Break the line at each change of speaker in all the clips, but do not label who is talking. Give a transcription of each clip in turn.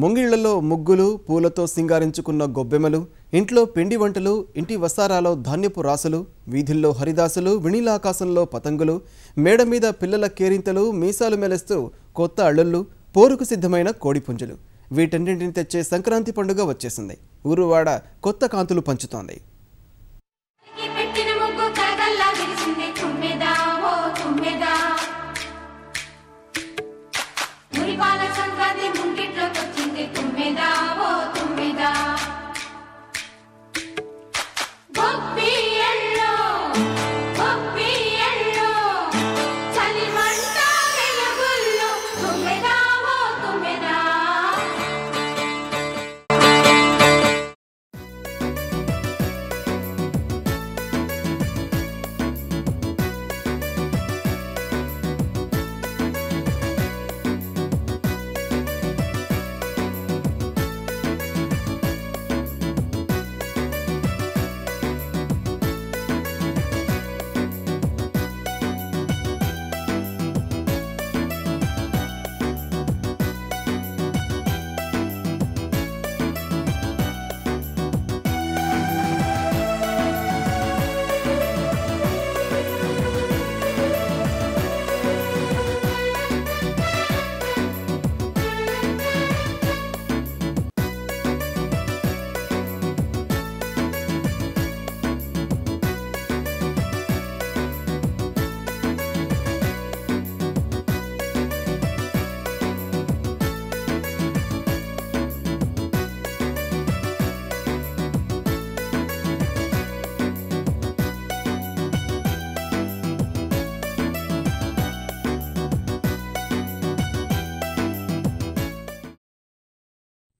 ముంగిళ్లలో ముగ్గులు పూలతో సింగారించుకున్న గొబ్బెమ్మలు ఇంట్లో పిండి వంటలు ఇంటి వసారాలో ధాన్యపు రాసులు వీధుల్లో హరిదాసులు వినీలాకాశంలో పతంగులు మేడ మీద పిల్లల కేరింతలు మీసాలు మెలేస్తూ కొత్త అళ్ళుళ్ళు పోరుకు సిద్ధమైన కోడిపుంజులు వీటన్నింటిని తెచ్చే సంక్రాంతి పండుగ వచ్చేసింది. ఊరువాడ కొత్త కాంతులు పంచుతోంది.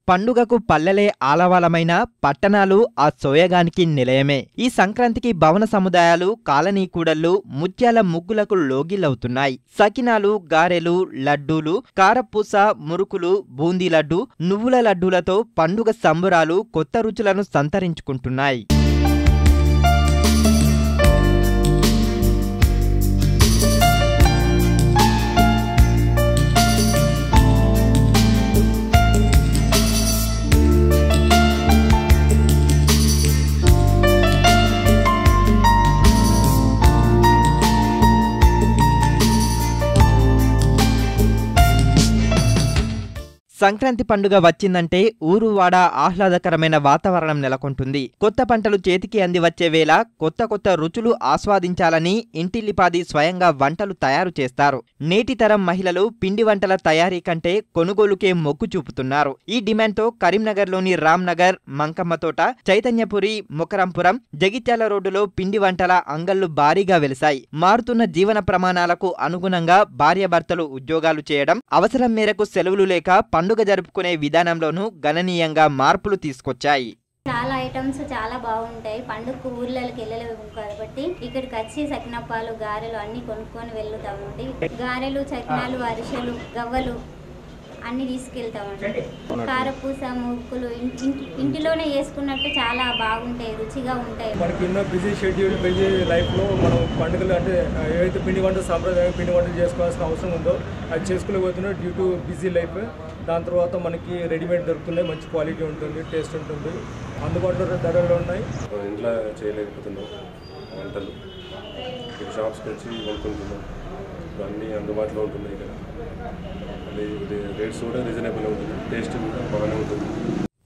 పండుగకు పల్లెలే ఆలవాలమైన పట్టణాలు ఆ సోయగానికి నిలయమే. ఈ సంక్రాంతికి భవన సముదాయాలు కాలనీ కూడళ్లు ముత్యాల ముగ్గులకు లోగిలవుతున్నాయి. సకినాలు గారెలు లడ్డూలు కారపూస మురుకులు బూందీ లడ్డు నువ్వుల లడ్డూలతో పండుగ సంబురాలు కొత్త రుచులను సంతరించుకుంటున్నాయి. సంక్రాంతి పండుగ వచ్చిందంటే ఊరువాడ ఆహ్లాదకరమైన వాతావరణం నెలకొంటుంది. కొత్త పంటలు చేతికి అంది వచ్చే వేళ కొత్త కొత్త రుచులు ఆస్వాదించాలని ఇంటిల్లిపాది స్వయంగా వంటలు తయారు చేస్తారు. నేటి తరం మహిళలు పిండి వంటల తయారీ కంటే కొనుగోలుకే మొగ్గు చూపుతున్నారు. ఈ డిమాండ్తో కరీంనగర్లోని రామ్నగర్, మంకమ్మతోట, చైతన్యపురి, ముకరంపురం, జగిత్యాల రోడ్డులో పిండి వంటల అంగళ్లు భారీగా వెలిశాయి. మారుతున్న జీవన ప్రమాణాలకు అనుగుణంగా భార్యాభర్తలు ఉద్యోగాలు చేయడం, అవసరం మేరకు సెలవులు లేక పండుగ జరుపుకునే విధానంలోనూ గణనీయంగా మార్పులు తీసుకొచ్చాయి.
చాలా ఐటమ్స్ చాలా బాగుంటాయి. పండుగకు ఊర్లకి వెళ్ళలేము కాబట్టి ఇక్కడికి వచ్చి సకినప్పాలు గారెలు అన్ని కొనుక్కొని వెళ్తామండి. గారెలు చకినాలు అరిసెలు గవ్వలు అన్ని తీసుకెళ్తామండి. కారపూస ముక్కులు ఇంటిలోనే చేసుకున్నట్టు చాలా బాగుంటాయి, రుచిగా ఉంటాయి.
మనకి ఉన్న బిజీ షెడ్యూల్ బిజీ లైఫ్లో మనం పండుగలు అంటే ఏవైతే పిండి వంటలు సాంప్రదాయ పిండి వంటలు చేసుకోవాల్సిన అవసరం ఉందో అది చేసుకోలేకపోతున్నాం డ్యూ టు బిజీ లైఫ్. దాని తర్వాత మనకి రెడీమేడ్ దొరుకుతున్నాయి, మంచి క్వాలిటీ ఉంటుంది, టేస్ట్ ఉంటుంది, అందుబాటులో ధరలు ఉన్నాయి.
ఇంట్లో చేయలేకపోతున్నాం వంటలు, షాప్స్కి వచ్చి కొనుక్కుంటున్నాం. అన్నీ అందుబాటులో ఉంటున్నాయి ఇక్కడ. రేట్స్ కూడా రీజనబుల్ ఉంటుంది, టేస్ట్ కూడా బాగానే ఉంటుంది.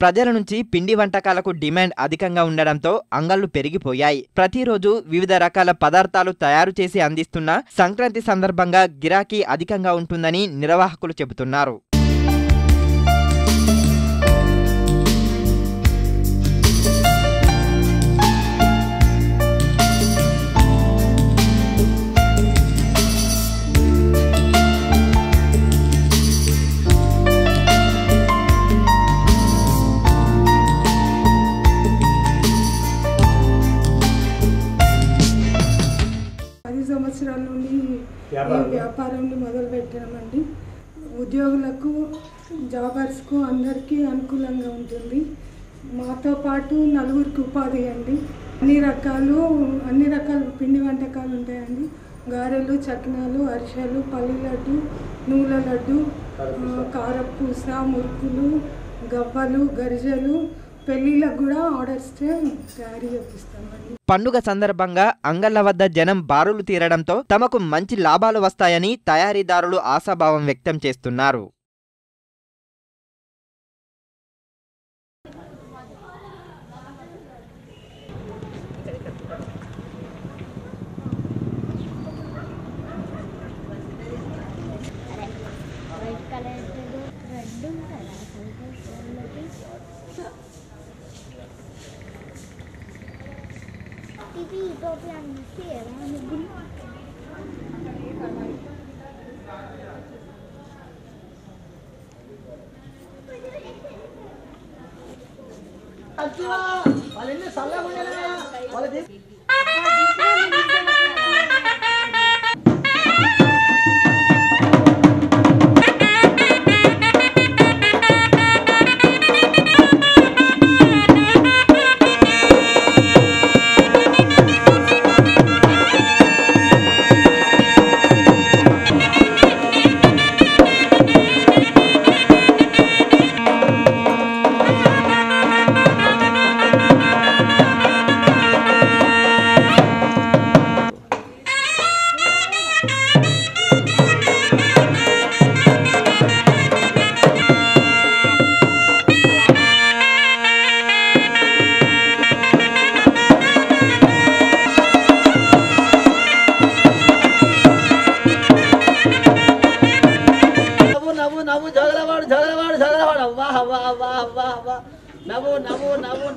ప్రజల నుంచి పిండి వంటకాలకు డిమాండ్ అధికంగా ఉండడంతో అంగళ్లు పెరిగిపోయాయి. ప్రతిరోజు వివిధ రకాల పదార్థాలు తయారు చేసి అందిస్తున్న సంక్రాంతి సందర్భంగా గిరాకీ అధికంగా ఉంటుందని నిర్వాహకులు చెబుతున్నారు.
సంవత్సరాల నుండి వ్యాపారాన్ని మొదలుపెట్టామండి. ఉద్యోగులకు జాబర్స్కు అందరికీ అనుకూలంగా ఉంటుంది. మాతో పాటు నలుగురికి ఉపాధి అండి. అన్ని రకాల పిండి వంటకాలు ఉంటాయండి. గారెలు, చకినాలు, అరిసెలు, పల్లి లడ్డు, నువ్వుల లడ్డు, కారపూస, మురుకులు, గవ్వలు, గరిజలు పెళ్ళిళ్ళకు కూడా ఆర్డర్స్ తయారీ చేపిస్తామండి.
పండుగ సందర్భంగా అంగళ్ల వద్ద జనం బారులు తీరడంతో తమకు మంచి లాభాలు వస్తాయని తయారీదారులు ఆశాభావం వ్యక్తం చేస్తున్నారు.
ఇది టోపీ అన్నట్టు ఎలా ముగ్గులు వాళ్ళని సల్లగా నవ్వు జగలవాడు అవ్వా అవ్వా అవ్వా అవ్వా అవ్వా నవ్వు నవ్వు నవ్వు